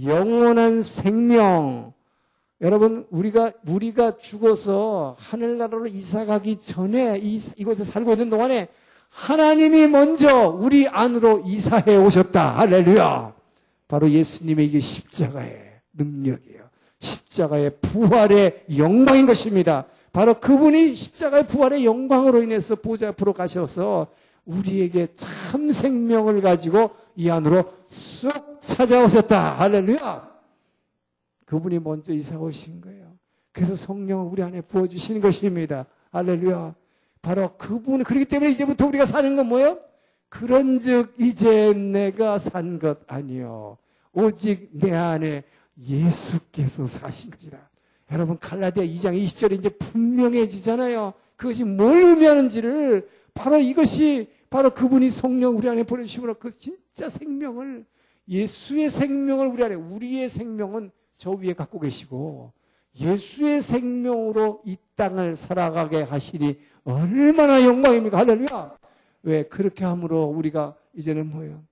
영원한 생명. 여러분, 우리가 죽어서 하늘나라로 이사가기 전에 이곳에 살고 있는 동안에 하나님이 먼저 우리 안으로 이사해 오셨다. 할렐루야. 바로 예수님의 이게 십자가의 능력이에요. 십자가의 부활의 영광인 것입니다. 바로 그분이 십자가의 부활의 영광으로 인해서 보좌 앞으로 가셔서 우리에게 참 생명을 가지고 이 안으로 쑥 찾아오셨다. 할렐루야. 그분이 먼저 이사 오신 거예요. 그래서 성령을 우리 안에 부어주시는 것입니다. 할렐루야. 바로 그분, 그렇기 때문에 이제부터 우리가 사는 건 뭐예요? 그런즉 이제 내가 산 것 아니요 오직 내 안에 예수께서 사신 것이라. 여러분, 갈라디아 2장 20절에 이제 분명해지잖아요. 그것이 뭘 의미하는지를. 바로 이것이 바로 그분이 성령 우리 안에 보내주심으로 그 진짜 생명을, 예수의 생명을 우리 안에, 우리의 생명은 저 위에 갖고 계시고 예수의 생명으로 이 땅을 살아가게 하시니 얼마나 영광입니까? 할렐루야. 왜 그렇게 함으로 우리가 이제는 뭐예요?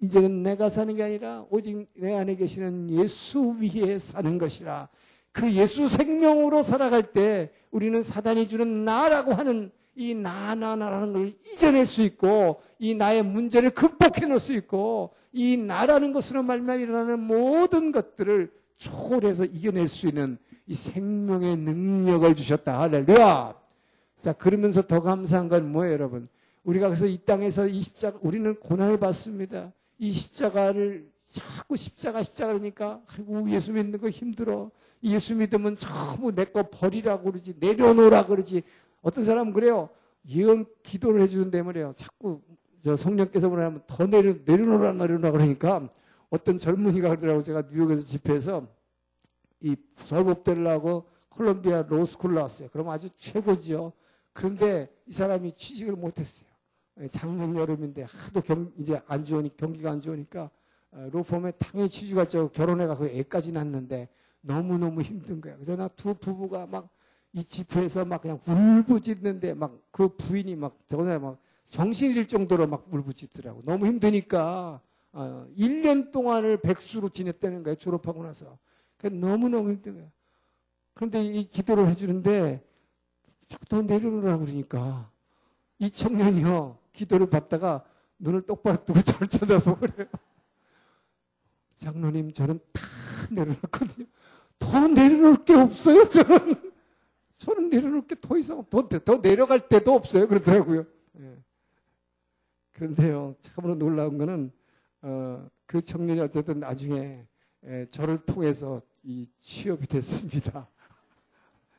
이제는 내가 사는 게 아니라 오직 내 안에 계시는 예수 위에 사는 것이라. 그 예수 생명으로 살아갈 때 우리는 사단이 주는 나라고 하는 이 나라는 걸 이겨낼 수 있고, 이 나의 문제를 극복해낼 수 있고, 이 나라는 것으로 말미암아 일어나는 모든 것들을 초월해서 이겨낼 수 있는 이 생명의 능력을 주셨다. 할렐루야. 자, 그러면서 더 감사한 건 뭐예요, 여러분? 우리가 그래서 이 땅에서 이 십자가, 우리는 고난을 받습니다. 이 십자가를 자꾸 십자가 그러니까, 아이고, 예수 믿는 거 힘들어. 예수 믿으면 전부 내 거 버리라고 그러지, 내려놓으라 그러지. 어떤 사람은 그래요. 예언 기도를 해주는데 말이에요. 자꾸 저 성령께서 뭐냐면 더 내려놓으라 그러니까 어떤 젊은이가 그러더라고. 제가 뉴욕에서 집회에서 이 설법대를 하고 콜롬비아 로스쿨 나왔어요. 그럼 아주 최고지요. 그런데 이 사람이 취직을 못했어요. 작년 여름인데 하도 이제 안 좋으니 경기가 안 좋으니까 로펌에 당연히 취직하자고 결혼해가지고 애까지 낳는데 너무너무 힘든 거야. 그래서 나 두 부부가 막 이 집회에서 막 그냥 울부짖는데 막 그 부인이 막 저번에 막 정신이 들 정도로 막 울부짖더라고. 너무 힘드니까 1년 동안을 백수로 지냈다는 거예요. 졸업하고 나서. 너무너무 힘든 거예요. 그런데 이 기도를 해주는데 자꾸 더 내려놓으라고 그러니까 이 청년이요. 기도를 받다가 눈을 똑바로 뜨고 저를 쳐다보고 그래요. 장로님, 저는 다 내려놨거든요. 더 내려놓을 게 없어요, 저는 내려놓을 게 더 이상, 더 내려갈 데도 없어요. 그러더라고요. 예. 그런데요, 참으로 놀라운 거는, 그 청년이 어쨌든 나중에, 저를 통해서 이 취업이 됐습니다.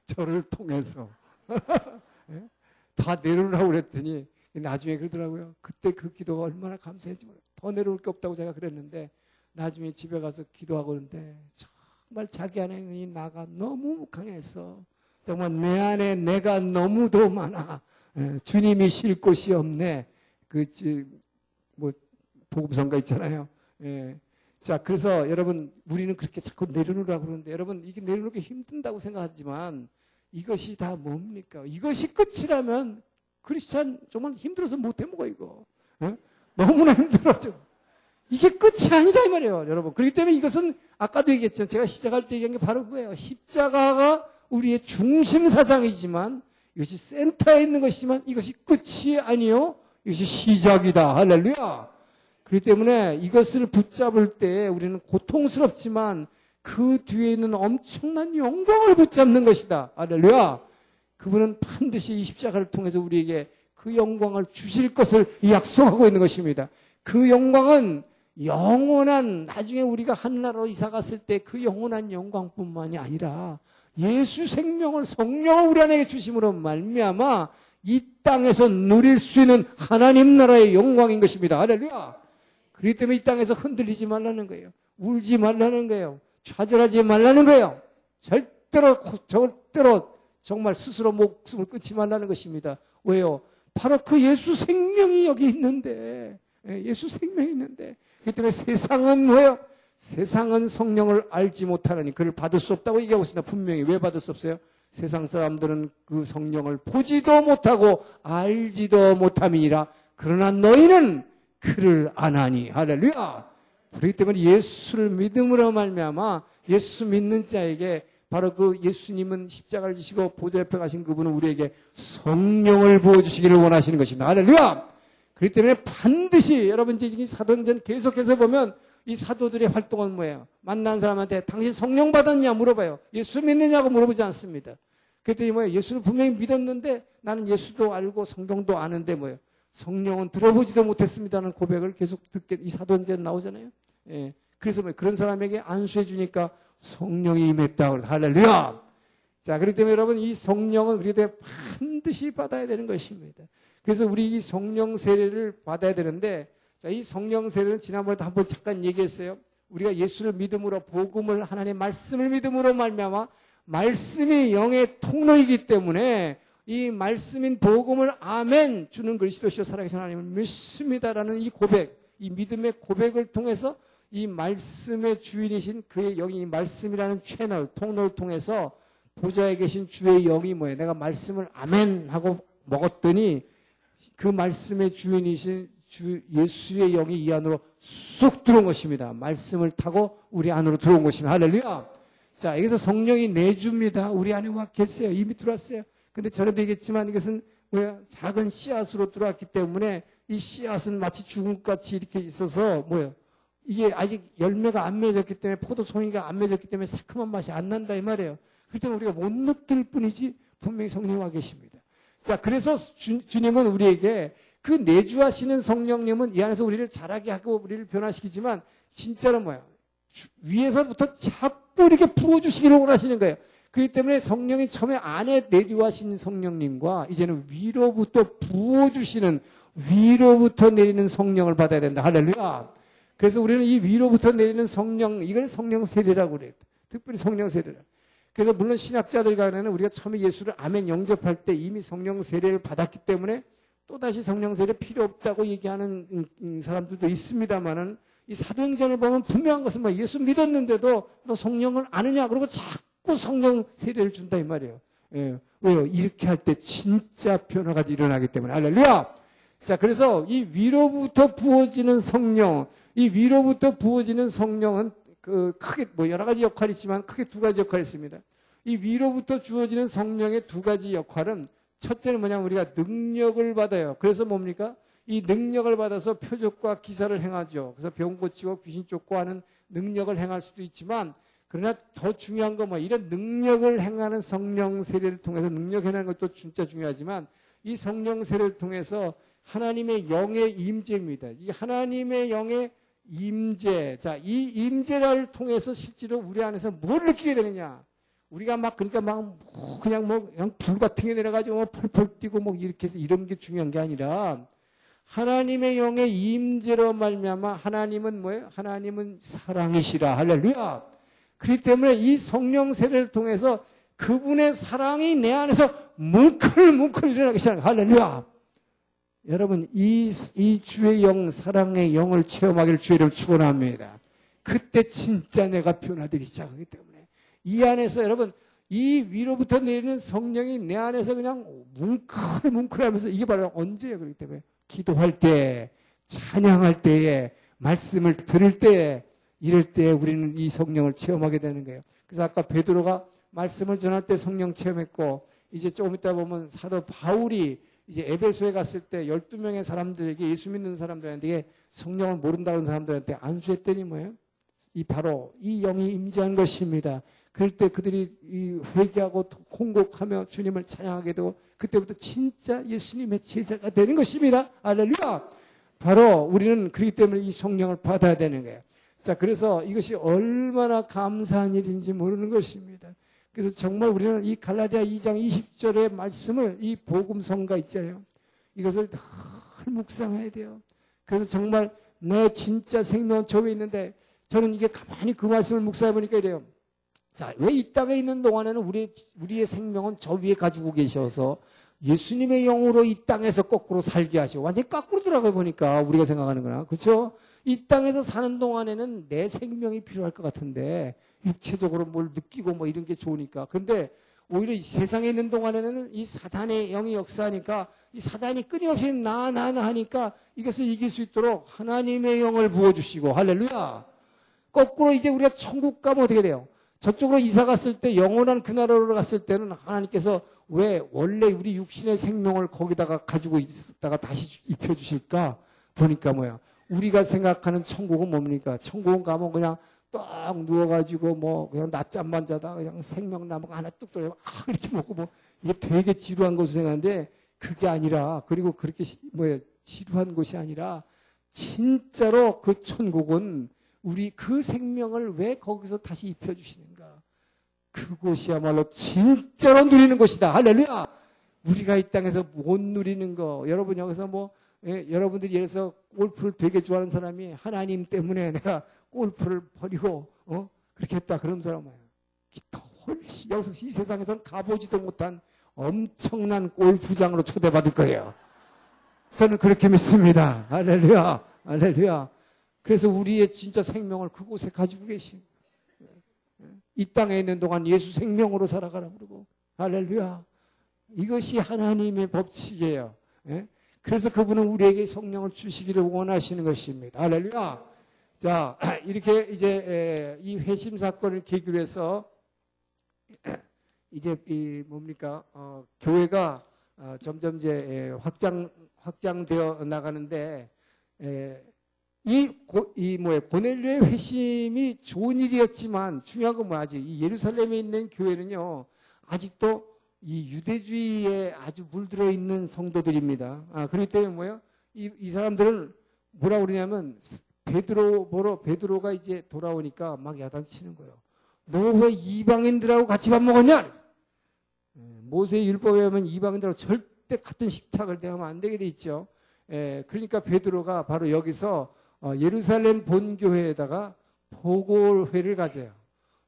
저를 통해서. 예? 다 내려놓으라고 그랬더니, 나중에 그러더라고요. 그때 그 기도가 얼마나 감사했지. 더 내려올 게 없다고 제가 그랬는데, 나중에 집에 가서 기도하고 그러는데, 정말 자기 안에 있는 이 나가 너무 강해서, 정말 내 안에 내가 너무도 많아. 주님이 쉴 곳이 없네. 복음성가 있잖아요. 자, 그래서 여러분, 우리는 그렇게 자꾸 내려놓으라고 그러는데, 여러분, 이게 내려놓기 힘든다고 생각하지만, 이것이 다 뭡니까? 이것이 끝이라면, 크리스찬 정말 힘들어서 못 해먹어, 이거. 너무나 힘들어져. 이게 끝이 아니다, 이 말이에요, 여러분. 그렇기 때문에 이것은, 아까도 얘기했죠. 제가 시작할 때 얘기한 게 바로 그거예요. 십자가가 우리의 중심 사상이지만 이것이 센터에 있는 것이지만 이것이 끝이 아니요. 이것이 시작이다. 할렐루야. 그렇기 때문에 이것을 붙잡을 때 우리는 고통스럽지만 그 뒤에 있는 엄청난 영광을 붙잡는 것이다. 할렐루야. 그분은 반드시 이 십자가를 통해서 우리에게 그 영광을 주실 것을 약속하고 있는 것입니다. 그 영광은 영원한, 나중에 우리가 하늘나라로 이사 갔을 때 그 영원한 영광뿐만이 아니라 예수 생명을, 성령을 우리 안에 주심으로 말미암아 이 땅에서 누릴 수 있는 하나님 나라의 영광인 것입니다. 할렐루야. 그렇기 때문에 이 땅에서 흔들리지 말라는 거예요. 울지 말라는 거예요. 좌절하지 말라는 거예요. 절대로 정말 스스로 목숨을 끊지 말라는 것입니다. 왜요? 바로 그 예수 생명이 여기 있는데, 예수 생명이 있는데, 그렇기 때문에 세상은 뭐예요? 세상은 성령을 알지 못하느니 그를 받을 수 없다고 얘기하고 있습니다. 분명히. 왜 받을 수 없어요? 세상 사람들은 그 성령을 보지도 못하고 알지도 못함이니라. 그러나 너희는 그를 아나니. 할렐루야. 그렇기 때문에 예수를 믿음으로 말미암아 예수 믿는 자에게 바로 그 예수님은 십자가를 지시고 보좌 옆에 가신 그분은 우리에게 성령을 부어주시기를 원하시는 것입니다. 할렐루야! 그렇기 때문에 반드시 여러분 이제 사도행전 계속해서 보면 이 사도들의 활동은 뭐예요? 만난 사람한테 당신 성령 받았냐 물어봐요. 예수 믿느냐고 물어보지 않습니다. 그랬더니 뭐예요? 예수를 분명히 믿었는데 나는 예수도 알고 성경도 아는데 뭐예요? 성령은 들어보지도 못했습니다는 고백을 계속 듣게 이 사도행전 나오잖아요. 예. 그래서 뭐 그런 사람에게 안수해 주니까 성령이 임했다. 할렐루야! 자, 그렇기 때문에 여러분 이 성령은 우리한테 반드시 받아야 되는 것입니다. 그래서 우리 이 성령 세례를 받아야 되는데 자, 이 성령 세례는 지난번에도 한번 잠깐 얘기했어요. 우리가 예수를 믿음으로 복음을 하나님의 말씀을 믿음으로 말미암아 말씀이 영의 통로이기 때문에 이 말씀인 복음을 아멘 주는 그리스도시요 살아계신 하나님을 믿습니다라는 이 고백, 이 믿음의 고백을 통해서 이 말씀의 주인이신 그의 영이 이 말씀이라는 채널, 통로를 통해서 보좌에 계신 주의 영이 뭐예요? 내가 말씀을 아멘 하고 먹었더니 그 말씀의 주인이신 주 예수의 영이 이 안으로 쑥 들어온 것입니다. 말씀을 타고 우리 안으로 들어온 것입니다. 할렐루야! 자, 여기서 성령이 내줍니다. 우리 안에 와 계세요. 이미 들어왔어요. 근데 전에도 얘기했지만 이것은 뭐야? 작은 씨앗으로 들어왔기 때문에 이 씨앗은 마치 죽음같이 이렇게 있어서 뭐예요? 이게 아직 열매가 안 맺었기 때문에 포도송이가 안 맺었기 때문에 새콤한 맛이 안 난다 이 말이에요. 그렇기 때문에 우리가 못 느낄 뿐이지 분명히 성령이 와 계십니다. 자, 그래서 주님은 우리에게 그 내주하시는 성령님은 이 안에서 우리를 자라게 하고 우리를 변화시키지만 진짜로 뭐야? 위에서부터 자꾸 이렇게 부어주시기를 원하시는 거예요. 그렇기 때문에 성령이 처음에 안에 내주하신 성령님과 이제는 위로부터 부어주시는 위로부터 내리는 성령을 받아야 된다. 할렐루야! 그래서 우리는 이 위로부터 내리는 성령, 이걸 성령 세례라고 그래요. 특별히 성령 세례라. 그래서 물론 신학자들 간에는 우리가 처음에 예수를 아멘 영접할 때 이미 성령 세례를 받았기 때문에 또다시 성령 세례 필요 없다고 얘기하는 사람들도 있습니다만은 이 사도행전을 보면 분명한 것은 뭐 예수 믿었는데도 너 성령을 아느냐? 그러고 자꾸 성령 세례를 준다 이 말이에요. 예. 왜요? 이렇게 할 때 진짜 변화가 일어나기 때문에. 할렐루야! 자, 그래서 이 위로부터 부어지는 성령, 이 위로부터 부어지는 성령은 그 크게 뭐 여러 가지 역할이 있지만 크게 두 가지 역할이 있습니다. 이 위로부터 주어지는 성령의 두 가지 역할은 첫째는 뭐냐면 우리가 능력을 받아요. 그래서 뭡니까? 이 능력을 받아서 표적과 기사를 행하죠. 그래서 병 고치고 귀신 쫓고 하는 능력을 행할 수도 있지만 그러나 더 중요한 건 뭐 이런 능력을 행하는 성령 세례를 통해서 능력 행하는 것도 진짜 중요하지만 이 성령 세례를 통해서 하나님의 영의 임재입니다. 이 하나님의 영의 임재. 자, 이 임재를 통해서 실제로 우리 안에서 뭘 느끼게 되느냐? 우리가 막 그러니까 막 그냥 뭐 그냥 불 같은 게 내려가지고 뭐 펄펄 뛰고 뭐 이렇게 해서 이런 게 중요한 게 아니라 하나님의 영의 임재로 말미암아 하나님은 뭐예요? 하나님은 사랑이시라. 할렐루야. 그렇기 때문에 이 성령 세례를 통해서 그분의 사랑이 내 안에서 뭉클뭉클 일어나기 시작합니다. 할렐루야. 여러분 이 주의 영, 사랑의 영을 체험하기를 주의 이름으로 축원합니다. 그때 진짜 내가 변화되기 시작하기 때문에 이 안에서 여러분 이 위로부터 내리는 성령이 내 안에서 그냥 뭉클뭉클하면서 이게 바로 언제예요? 그렇기 때문에 기도할 때, 찬양할 때에, 말씀을 들을 때에, 이럴 때 우리는 이 성령을 체험하게 되는 거예요. 그래서 아까 베드로가 말씀을 전할 때 성령 체험했고 이제 조금 있다 보면 사도 바울이 이제 에베소에 갔을 때 12명의 사람들에게 예수 믿는 사람들한테 성령을 모른다는 사람들한테 안수했더니 뭐예요? 바로 이 영이 임재한 것입니다. 그럴 때 그들이 이 회개하고 통곡하며 주님을 찬양하게 되고 그때부터 진짜 예수님의 제자가 되는 것입니다. 할렐루야! 바로 우리는 그렇기 때문에 이 성령을 받아야 되는 거예요. 자, 그래서 이것이 얼마나 감사한 일인지 모르는 것입니다. 그래서 정말 우리는 이 갈라디아 2장 20절의 말씀을 이 복음성가 있잖아요. 이것을 늘 묵상해야 돼요. 그래서 정말 내 진짜 생명은 저 위에 있는데 저는 이게 가만히 그 말씀을 묵상해 보니까 이래요. 자, 왜 이 땅에 있는 동안에는 우리의 생명은 저 위에 가지고 계셔서 예수님의 영으로 이 땅에서 거꾸로 살게 하시고 완전히 거꾸로 들어가 보니까 우리가 생각하는 거나 그렇죠? 이 땅에서 사는 동안에는 내 생명이 필요할 것 같은데 육체적으로 뭘 느끼고 뭐 이런 게 좋으니까 근데 오히려 이 세상에 있는 동안에는 이 사단의 영이 역사하니까 이 사단이 끊임없이 나 하니까 이것을 이길 수 있도록 하나님의 영을 부어주시고, 할렐루야. 거꾸로 이제 우리가 천국 가면 어떻게 돼요? 저쪽으로 이사 갔을 때, 영원한 그 나라로 갔을 때는 하나님께서 왜 원래 우리 육신의 생명을 거기다가 가지고 있다가 다시 입혀주실까? 보니까 뭐야? 우리가 생각하는 천국은 뭡니까? 천국은 가면 그냥 딱 누워가지고 뭐 그냥 낮잠만 자다 그냥 생명나무가 하나 뚝 떨어져 이렇게 먹고 뭐 이게 되게 지루한 것으로 생각하는데 그게 아니라, 그리고 그렇게 지루한 것이 아니라 진짜로 그 천국은 우리 그 생명을 왜 거기서 다시 입혀주시는가? 그곳이야말로 진짜로 누리는 곳이다. 할렐루야! 우리가 이 땅에서 못 누리는 거. 여러분 여기서 여러분들이 예를 들어서 골프를 되게 좋아하는 사람이 하나님 때문에 내가 골프를 버리고 그렇게 했다. 그런 사람은 더 훨씬 여기서 이 세상에서는 가보지도 못한 엄청난 골프장으로 초대받을 거예요. 저는 그렇게 믿습니다. 할렐루야. 할렐루야. 그래서 우리의 진짜 생명을 그곳에 가지고 계신, 이 땅에 있는 동안 예수 생명으로 살아가라 그러고, 할렐루야. 이것이 하나님의 법칙이에요. 그래서 그분은 우리에게 성령을 주시기를 원하시는 것입니다. 할렐루야. 자, 이렇게 이제 이 회심 사건을 계기로 해서 이제 교회가 점점 이제 확장되어 나가는데, 고넬료의 회심이 좋은 일이었지만 중요한 건 뭐지? 이 예루살렘에 있는 교회는요, 아직도 이 유대주의에 아주 물들어 있는 성도들입니다. 그렇기 때문에 뭐예요? 이 사람들은 뭐라고 그러냐면, 베드로가 이제 돌아오니까 막 야단치는 거예요. 너 왜 이방인들하고 같이 밥 먹었냐? 모세의 율법에 하면 이방인들하고 절대 같은 식탁을 대하면 안 되게 돼 있죠. 그러니까 베드로가 바로 여기서 예루살렘 본교회에다가 보고회를 가져요.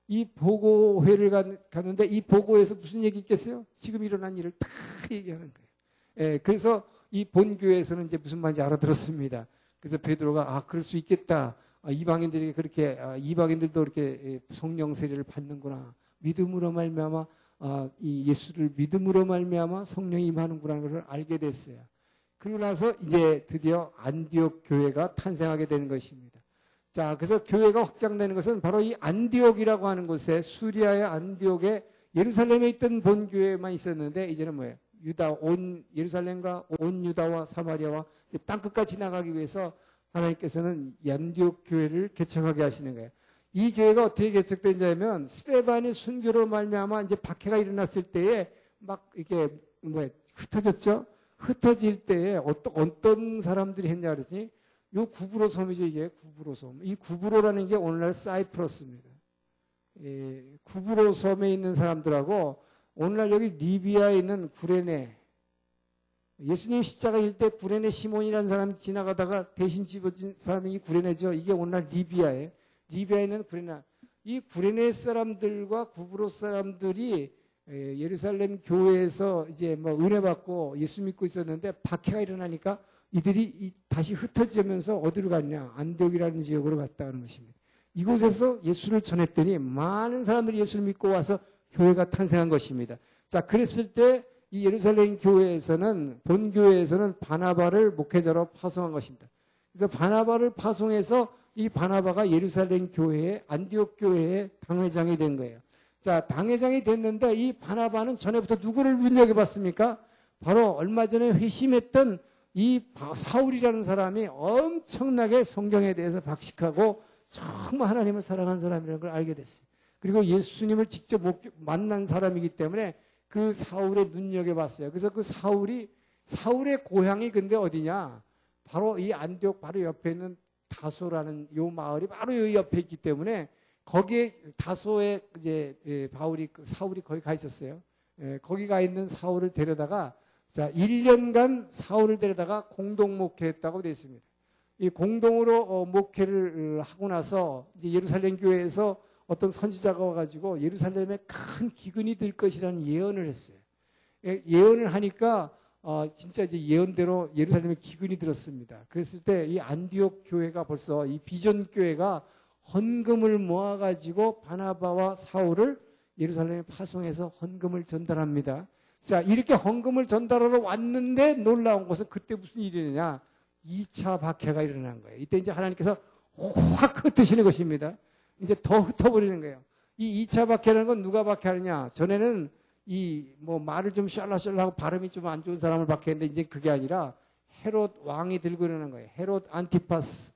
이 보고회를 가는데 이 보고에서 무슨 얘기 있겠어요? 지금 일어난 일을 다 얘기하는 거예요. 그래서 이 본교회에서는 이제 무슨 말인지 알아들었습니다. 그래서 베드로가 그럴 수 있겠다. 이방인들이 그렇게 이방인들도 이렇게 성령 세례를 받는구나. 믿음으로 말미암아 이 예수를 믿음으로 말미암아 성령이 임하는구나라는 것을 알게 됐어요. 그러고 나서 이제 드디어 안디옥 교회가 탄생하게 되는 것입니다. 자, 그래서 교회가 확장되는 것은 바로 이 안디옥이라고 하는 곳에, 수리아의 안디옥에 예루살렘에 있던 본교회만 있었는데 이제는 뭐예요? 예루살렘과 온 유다와 사마리아와 땅끝까지 지나가기 위해서 하나님께서는 안디옥 교회를 개척하게 하시는 거예요. 이 교회가 어떻게 개척됐냐면 스데반의 순교로 말미암아 이제 박해가 일어났을 때에 막 이렇게 흩어졌죠. 흩어질 때에 어떤 사람들이 했냐 그러더니 요 구브로 섬이죠. 이게 구브로 섬. 이 구브로라는 게 오늘날 사이프러스입니다. 구브로 섬에 있는 사람들하고 오늘날 여기 리비아에 있는 구레네, 예수님 십자가일 때 구레네 시몬이라는 사람이 지나가다가 대신 집어진 사람이 이 구레네죠. 이게 오늘날 리비아에 있는 구레네. 이 구레네 사람들과 구브로 사람들이 예루살렘 교회에서 이제 은혜 받고 예수 믿고 있었는데 박해가 일어나니까 이들이 다시 흩어지면서 어디로 갔냐? 안디옥이라는 지역으로 갔다는 것입니다. 이곳에서 예수를 전했더니 많은 사람들이 예수를 믿고 와서 교회가 탄생한 것입니다. 자, 그랬을 때 이 예루살렘 교회에서는, 본교회에서는 바나바를 목회자로 파송한 것입니다. 그래서 바나바를 파송해서 이 바나바가 예루살렘 교회의 안디옥 교회의 당회장이 된 거예요. 자, 당회장이 됐는데 이 바나바는 전에부터 누구를 눈여겨봤습니까? 바로 얼마 전에 회심했던 이 사울이라는 사람이 엄청나게 성경에 대해서 박식하고 정말 하나님을 사랑하는 사람이라는 걸 알게 됐어요. 그리고 예수님을 직접 만난 사람이기 때문에 그 사울의 눈여겨봤어요. 그래서 그 사울의 고향이 근데 어디냐? 바로 이 안디옥 바로 옆에 있는 다소라는 요 마을이 바로 요 옆에 있기 때문에 거기에 다소에 이제 사울이 거기 가 있었어요. 거기 가 있는 사울을 데려다가 1년간 사울을 데려다가 공동 목회했다고 되어 있습니다. 이 공동으로 목회를 하고 나서 이제 예루살렘 교회에서 어떤 선지자가 와가지고 예루살렘에 큰 기근이 들 것이라는 예언을 했어요. 예언을 하니까 진짜 이제 예언대로 예루살렘에 기근이 들었습니다. 그랬을 때 이 안디옥 교회가 벌써 이 비전 교회가 헌금을 모아가지고 바나바와 사울을 예루살렘에 파송해서 헌금을 전달합니다. 자, 이렇게 헌금을 전달하러 왔는데 놀라운 것은 그때 무슨 일이 일어나냐? 2차 박해가 일어난 거예요. 이때 이제 하나님께서 확 흩으시는 것입니다. 이제 더 흩어버리는 거예요. 이 2차 박해라는 건 누가 박해하느냐? 전에는 말을 좀 샬라샬라하고 발음이 좀 안 좋은 사람을 박해했는데 이제 그게 아니라 헤롯 왕이 들고 일어나는 거예요. 헤롯 안티파스.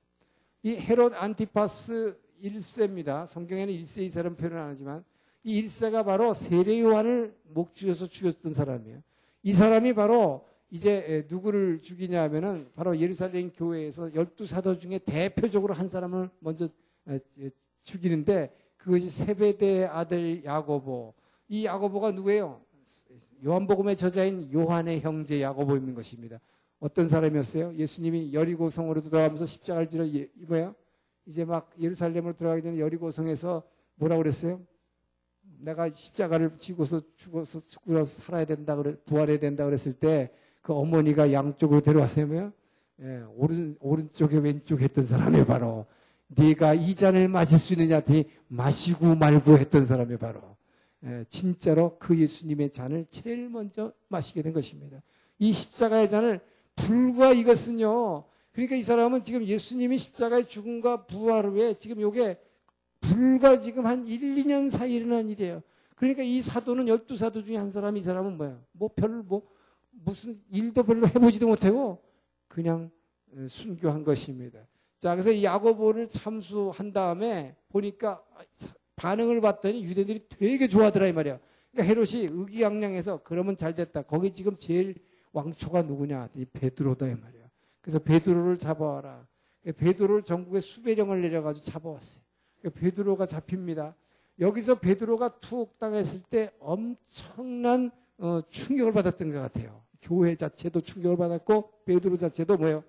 이 헤롯 안티파스 1세입니다. 성경에는 1세 이 사람 표현을 안 하지만 이 1세가 바로 세례 요한을 목줄여서 죽였던 사람이에요. 이 사람이 바로 이제 누구를 죽이냐 하면은 바로 예루살렘 교회에서 12사도 중에 대표적으로 한 사람을 먼저 죽이는데 그것이 세베대의 아들 야고보. 이 야고보가 누구예요? 요한복음의 저자인 요한의 형제 야고보인 것입니다. 어떤 사람이었어요? 예수님이 여리고성으로 들어가면서 십자가를 지러 이제 막 예루살렘으로 들어가기 전에 여리고성에서 뭐라고 그랬어요? 내가 십자가를 지고서 죽어서 살아야 된다 그래 부활해야 된다 그랬을 때 그 어머니가 양쪽으로 데려왔어요. 오른쪽에 왼쪽에 했던 사람이 바로 네가 이 잔을 마실 수 있느냐 하더니 마시고 말고 했던 사람이 바로 진짜로 그 예수님의 잔을 제일 먼저 마시게 된 것입니다. 이 십자가의 잔을 불과 이것은요. 그러니까 이 사람은 지금 예수님이 십자가의 죽음과 부활 후에 지금 요게 불과 지금 한 1, 2년 사이에 일어난 일이에요. 그러니까 이 사도는 12사도 중에 한 사람, 이 사람은 뭐야? 무슨 일도 별로 해보지도 못하고 그냥 순교한 것입니다. 자, 그래서 이 야고보를 참수한 다음에 보니까 반응을 봤더니 유대인들이 되게 좋아하더라 이 말이야. 그러니까 헤롯이 의기양양해서 그러면 잘 됐다. 거기 지금 제일 왕초가 누구냐? 이 베드로다 이 말이야. 그래서 베드로를 잡아와라. 베드로를 전국에 수배령을 내려가지고 잡아왔어요. 베드로가 잡힙니다. 여기서 베드로가 투옥당했을 때 엄청난 충격을 받았던 것 같아요. 교회 자체도 충격을 받았고 베드로 자체도 뭐예요?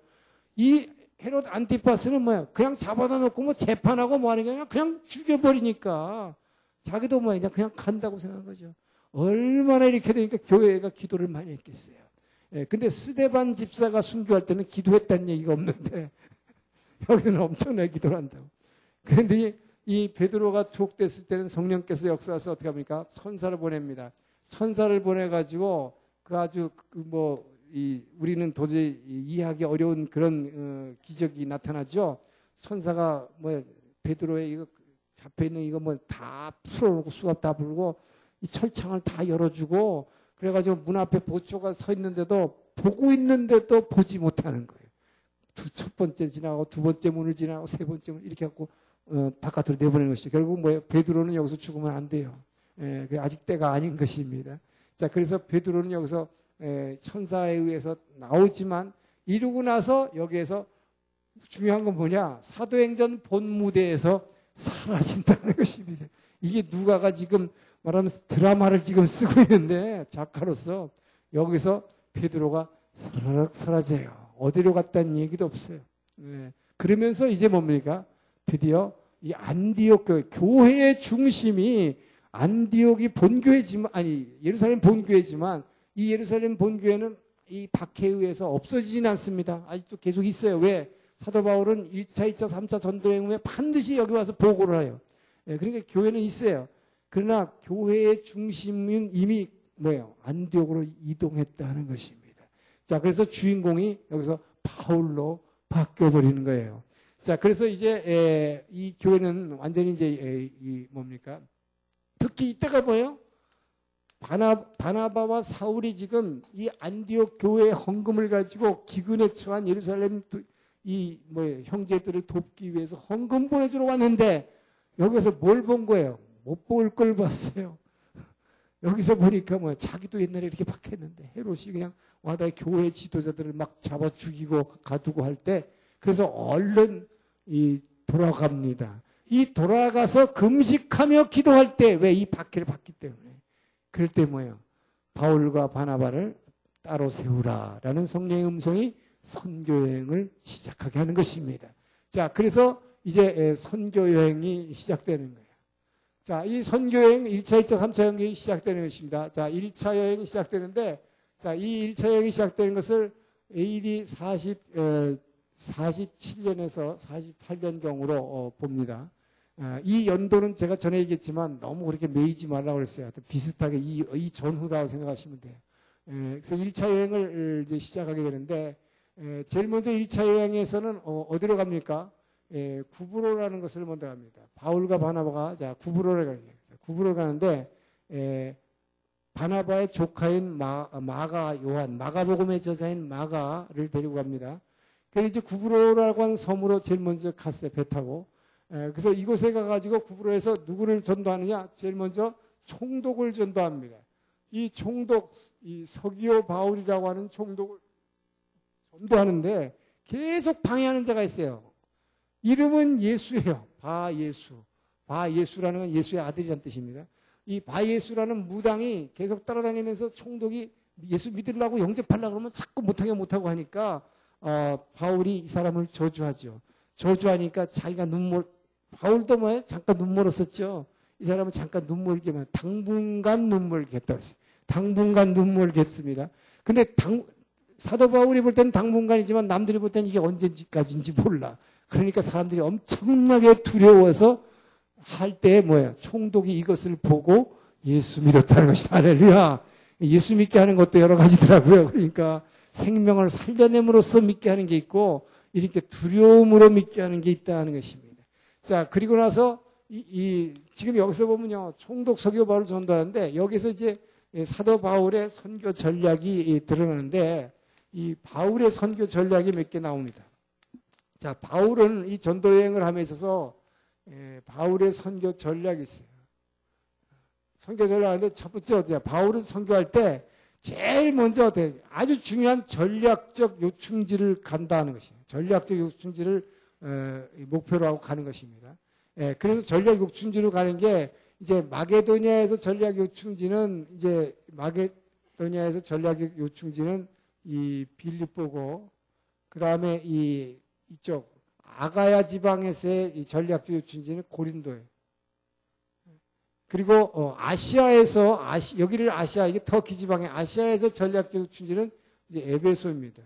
이 헤롯 안티파스는 뭐야? 그냥 잡아다 놓고 뭐 재판하고 뭐 하는 게 아니라 그냥 죽여버리니까 자기도 뭐야? 그냥 간다고 생각한 거죠. 얼마나 이렇게 되니까 교회가 기도를 많이 했겠어요. 근데 스데반 집사가 순교할 때는 기도했다는 얘기가 없는데 여기는 엄청나게 기도를 한다고. 그런데 이 베드로가 투옥됐을 때는 성령께서 역사해서 어떻게 합니까? 천사를 보냅니다. 천사를 보내가지고 그 아주 우리는 도저히 이해하기 어려운 그런 기적이 나타나죠. 천사가 베드로의 이거 잡혀 있는 이거 다 풀어놓고 수갑 다 풀고 이 철창을 다 열어주고 그래가지고 문 앞에 보초가 서 있는데도 보고 있는데도 보지 못하는 거예요. 첫 번째 지나가고 두 번째 문을 지나가고 세 번째 문 이렇게 갖고 바깥으로 내보내는 것이죠. 결국 베드로는 여기서 죽으면 안 돼요. 아직 때가 아닌 것입니다. 자, 그래서 베드로는 여기서 천사에 의해서 나오지만 이루고 나서 여기에서 중요한 건 뭐냐? 사도행전 본무대에서 사라진다는 것입니다. 이게 누가가 지금 말하면 드라마를 지금 쓰고 있는데 작가로서 여기서 베드로가 사라락 사라져요. 어디로 갔다는 얘기도 없어요. 그러면서 이제 뭡니까? 드디어 이 안디옥 교회의 중심이 안디옥이 본교회지만 예루살렘 본교회지만 이 예루살렘 본교회는 이 박해에 의해서 없어지진 않습니다. 아직도 계속 있어요. 왜? 사도 바울은 1차, 2차, 3차 전도행 후에 반드시 여기 와서 보고를 해요. 그러니까 교회는 있어요. 그러나 교회의 중심은 이미 뭐예요? 안디옥으로 이동했다는 것입니다. 자, 그래서 주인공이 여기서 바울로 바뀌어버리는 거예요. 자, 그래서 이제 이 교회는 완전히 이제 뭡니까? 특히 이때가 뭐예요? 바나바와 사울이 지금 이 안디옥 교회의 헌금을 가지고 기근에 처한 예루살렘 형제들을 돕기 위해서 헌금 보내주러 왔는데 여기서 뭘 본 거예요? 못 볼 걸 봤어요. 여기서 보니까 자기도 옛날에 이렇게 박했는데 헤롯이 그냥 와다 교회 지도자들을 막 잡아 죽이고 가두고 할 때 그래서 얼른 돌아갑니다. 이 돌아가서 금식하며 기도할 때 왜 이 박해를 받기 때문에 그럴 때 뭐예요? 바울과 바나바를 따로 세우라라는 성령의 음성이 선교여행을 시작하게 하는 것입니다. 자, 그래서 이제 선교여행이 시작되는 거예요. 자, 이 선교여행 1차, 2차, 3차 여행이 시작되는 것입니다. 자, 1차 여행이 시작되는데 자, 이 1차 여행이 시작되는 것을 AD 47년에서 48년경으로 봅니다. 이 연도는 제가 전에 얘기했지만 너무 그렇게 매이지 말라고 그랬어요. 비슷하게 이 전후라고 생각하시면 돼요. 그래서 1차 여행을 이제 시작하게 되는데, 제일 먼저 1차 여행에서는 어디로 갑니까? 구브로라는 것을 먼저 갑니다. 바울과 바나바가 자 구브로를 가요. 구브로 가는데 바나바의 조카인 마가 요한, 마가복음의 저자인 마가를 데리고 갑니다. 그래서 이제 구브로라고 하는 섬으로 제일 먼저 갔어요. 배 타고. 그래서 이곳에 가가지고 구브로에서 누구를 전도하느냐? 제일 먼저 총독을 전도합니다. 이 총독, 이 서기오 바울이라고 하는 총독을 전도하는데 계속 방해하는 자가 있어요. 이름은 예수예요. 바예수. 바예수라는 건 예수의 아들이라는 뜻입니다. 이 바예수라는 무당이 계속 따라다니면서 총독이 예수 믿으려고 영접하려고 그러면 자꾸 못하고 하니까 바울이 이 사람을 저주하죠. 저주하니까 자기가 바울도 뭐예요? 잠깐 눈 멀었었죠. 이 사람은 잠깐 눈물게만 당분간 눈물겠다 그랬어요. 당분간 눈물겠습니다. 근데 사도 바울이 볼 때는 당분간이지만 남들이 볼 때는 이게 언제까지인지 몰라. 그러니까 사람들이 엄청나게 두려워서 할 때 뭐예요? 총독이 이것을 보고 예수 믿었다는 것이다. 할렐루야. 예수 믿게 하는 것도 여러 가지더라고요. 그러니까 생명을 살려냄으로써 믿게 하는 게 있고 이렇게 두려움으로 믿게 하는 게 있다는 것입니다. 자, 그리고 나서 지금 여기서 보면요. 총독 서기오 바울을 전도하는데 여기서 이제 사도 바울의 선교 전략이 드러나는데 이 바울의 선교 전략이 몇 개 나옵니다. 자, 바울은 이 전도 여행을 함에 있어서 바울의 선교 전략이 있어요. 선교 전략인데 첫 번째 어디야? 바울은 선교할 때 제일 먼저 어때요? 아주 중요한 전략적 요충지를 간다는 것이에요. 전략적 요충지를 목표로 하고 가는 것입니다. 그래서 전략 요충지로 가는 게 이제 마게도니아에서 전략 요충지는 이 빌립보고 그 다음에 이쪽 아가야 지방에서의 이 전략적 요충지는 고린도예요. 그리고 아시아에서 여기를 아시아 이게 터키 지방의 아시아에서 전략적 요충지는 이제 에베소입니다.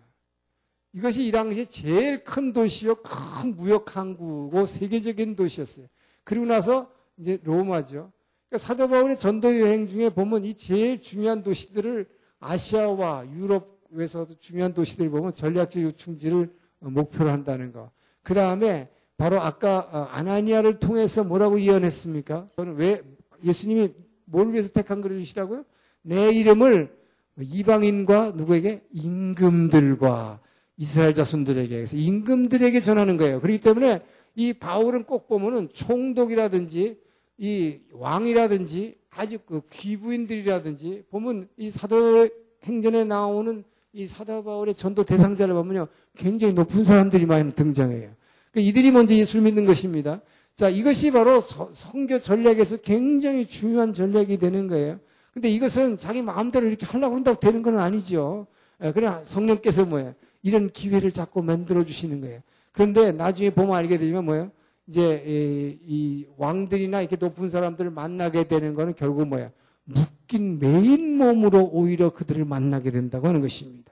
이것이 이 당시에 제일 큰 도시요, 큰 무역 항구고 세계적인 도시였어요. 그리고 나서 이제 로마죠. 그러니까 사도 바울의 전도 여행 중에 보면 이 제일 중요한 도시들을 아시아와 유럽에서도 중요한 도시들을 보면 전략적 요충지를 목표로 한다는 거. 그 다음에 바로 아까 아나니아를 통해서 뭐라고 예언했습니까? 저는 왜 예수님이 뭘 위해서 택한 그릇이라고요? 내 이름을 이방인과 누구에게? 임금들과 이스라엘 자손들에게. 그래서 임금들에게 전하는 거예요. 그렇기 때문에 이 바울은 꼭 보면은 총독이라든지 이 왕이라든지 아주 그 귀부인들이라든지 보면 이 사도행전에 나오는 이 사도 바울의 전도 대상자를 보면요. 굉장히 높은 사람들이 많이 등장해요. 그러니까 이들이 먼저 예수를 믿는 것입니다. 자, 이것이 바로 선교 전략에서 굉장히 중요한 전략이 되는 거예요. 근데 이것은 자기 마음대로 이렇게 하려고 한다고 되는 건 아니죠. 그래 성령께서 뭐예요? 이런 기회를 자꾸 만들어 주시는 거예요. 그런데 나중에 보면 알게 되지만 뭐예요? 이제 이 왕들이나 이렇게 높은 사람들을 만나게 되는 거는 결국 뭐예요? 묶인 메인 몸으로 오히려 그들을 만나게 된다고 하는 것입니다.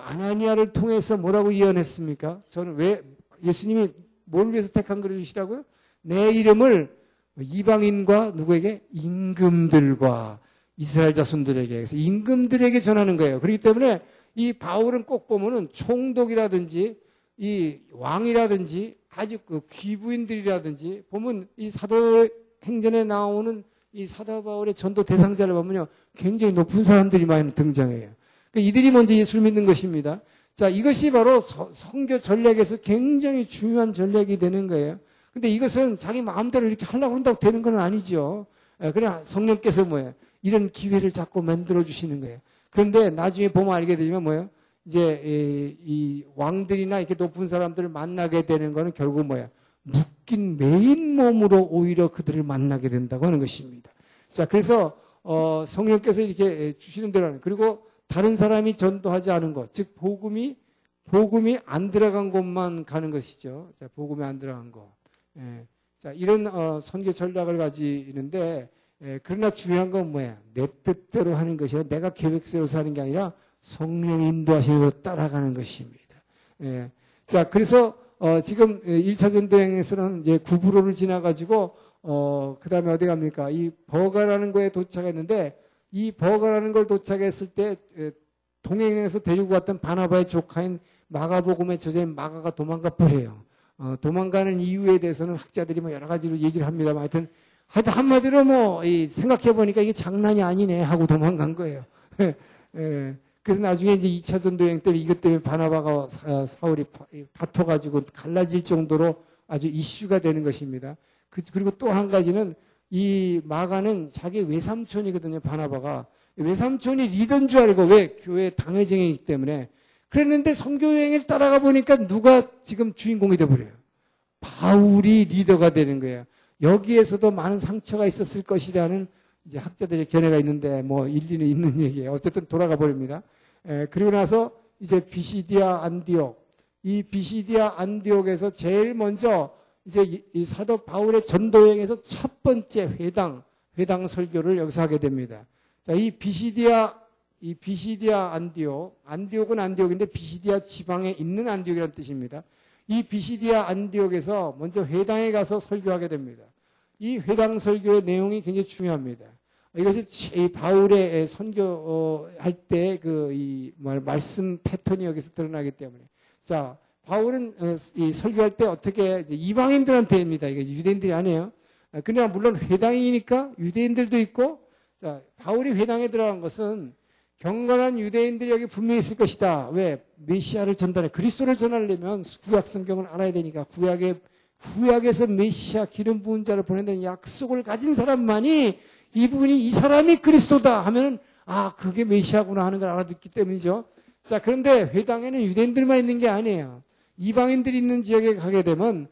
아나니아를 통해서 뭐라고 예언했습니까? 저는 왜 예수님이 뭘 위해서 택한 그릇이라고요? 내 이름을 이방인과 누구에게? 임금들과 이스라엘 자손들에게. 그래서 임금들에게 전하는 거예요. 그렇기 때문에 이 바울은 꼭 보면은 총독이라든지 이 왕이라든지 아주 그 귀부인들이라든지 보면 이 사도행전에 나오는 이 사도 바울의 전도 대상자를 보면요. 굉장히 높은 사람들이 많이 등장해요. 이들이 먼저 예수를 믿는 것입니다. 자, 이것이 바로 선교 전략에서 굉장히 중요한 전략이 되는 거예요. 근데 이것은 자기 마음대로 이렇게 하려고 한다고 되는 건 아니죠. 그래 성령께서 뭐예요? 이런 기회를 자꾸 만들어 주시는 거예요. 그런데 나중에 보면 알게 되지만 뭐예요? 이제 이 왕들이나 이렇게 높은 사람들을 만나게 되는 거는 결국 뭐예요? 묶인 메인 몸으로 오히려 그들을 만나게 된다고 하는 것입니다. 자, 그래서 성령께서 이렇게 주시는 대로 하는, 그리고 다른 사람이 전도하지 않은 것, 즉 복음이 안 들어간 곳만 가는 것이죠. 자, 복음이 안 들어간 것. 예. 자, 이런 선교 전략을 가지는데, 그러나 중요한 건 뭐야? 내 뜻대로 하는 것이라, 내가 계획대로 하는 게 아니라 성령 인도하시는 대로 따라가는 것입니다. 예. 자, 그래서 지금 1차 전도행에서는 이제 구부로를 지나가지고 그 다음에 어디 갑니까? 이 버가라는 거에 도착했는데, 이 버가라는 걸 도착했을 때 동행에서 데리고 왔던 바나바의 조카인 마가복음의 저자인 마가가 도망가 버려요. 도망가는 이유에 대해서는 학자들이 뭐 여러 가지로 얘기를 합니다만, 하여튼 한마디로 뭐 생각해 보니까 이게 장난이 아니네 하고 도망간 거예요. 그래서 나중에 이제 2차 전도여행 때 이것 때문에 바나바가 사울이 다퉈가지고 갈라질 정도로 아주 이슈가 되는 것입니다. 그리고 또 한 가지는 이 마가는 자기 외삼촌이거든요. 바나바가 외삼촌이 리더인 줄 알고, 왜? 교회 당회장이기 때문에. 그랬는데 선교여행을 따라가 보니까 누가 지금 주인공이 돼버려요? 바울이 리더가 되는 거예요. 여기에서도 많은 상처가 있었을 것이라는 이제 학자들의 견해가 있는데, 뭐 일리는 있는 얘기예요. 어쨌든 돌아가 버립니다. 그리고 나서 이제 비시디아 안디옥, 이 비시디아 안디옥에서 제일 먼저 이제 이 사도 바울의 전도여행에서 첫 번째 회당 설교를 여기서 하게 됩니다. 자, 이 비시디아 안디옥은 안디옥인데 비시디아 지방에 있는 안디옥이라는 뜻입니다. 이 비시디아 안디옥에서 먼저 회당에 가서 설교하게 됩니다. 이 회당 설교의 내용이 굉장히 중요합니다. 이것이 바울의 선교할 때 말씀 패턴이 여기서 드러나기 때문에. 자, 바울은 이 설교할 때 어떻게 이방인들한테입니다. 이게 유대인들이 아니에요. 그러나 물론 회당이니까 유대인들도 있고, 자, 바울이 회당에 들어간 것은 경건한 유대인들이 여기 분명히 있을 것이다. 왜? 메시아를 전달해. 그리스도를 전하려면 구약 성경을 알아야 되니까 구약에서 메시아 기름 부은 자를 보낸다는 약속을 가진 사람만이 이 사람이 그리스도다 하면은, 아, 그게 메시아구나 하는 걸 알아듣기 때문이죠. 자, 그런데 회당에는 유대인들만 있는 게 아니에요. 이방인들이 있는 지역에 가게 되면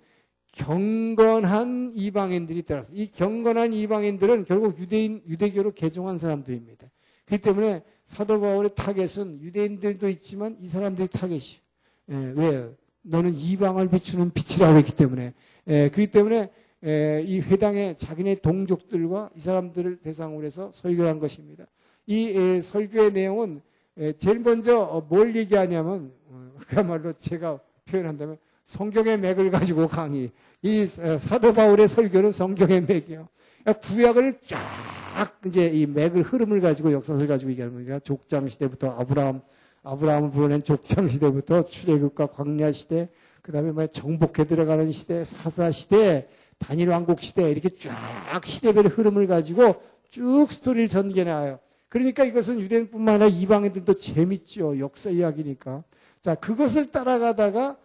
경건한 이방인들이 따라서, 이 경건한 이방인들은 결국 유대교로 개종한 사람들입니다. 그렇기 때문에 사도 바울의 타겟은 유대인들도 있지만 이 사람들이 타겟이에요. 왜요? 너는 이방을 비추는 빛이라고 했기 때문에. 그렇기 때문에 이 회당에 자기네 동족들과 이 사람들을 대상으로 해서 설교한 것입니다. 이 설교의 내용은 제일 먼저 뭘 얘기하냐면, 그야말로 제가 표현한다면 성경의 맥을 가지고 강의. 이 사도 바울의 설교는 성경의 맥이에요. 구약을 쫙 이제 이 맥을 흐름을 가지고 역사를 가지고 얘기하는 거니까, 족장 시대부터 아브라함을 불러낸 족장 시대부터 출애굽과 광야 시대, 그다음에 뭐 정복해 들어가는 시대, 사사 시대, 단일 왕국 시대, 이렇게 쫙 시대별의 흐름을 가지고 쭉 스토리를 전개해놔요. 그러니까 이것은 유대인뿐만 아니라 이방인들도 재밌죠. 역사 이야기니까. 자, 그것을 따라가다가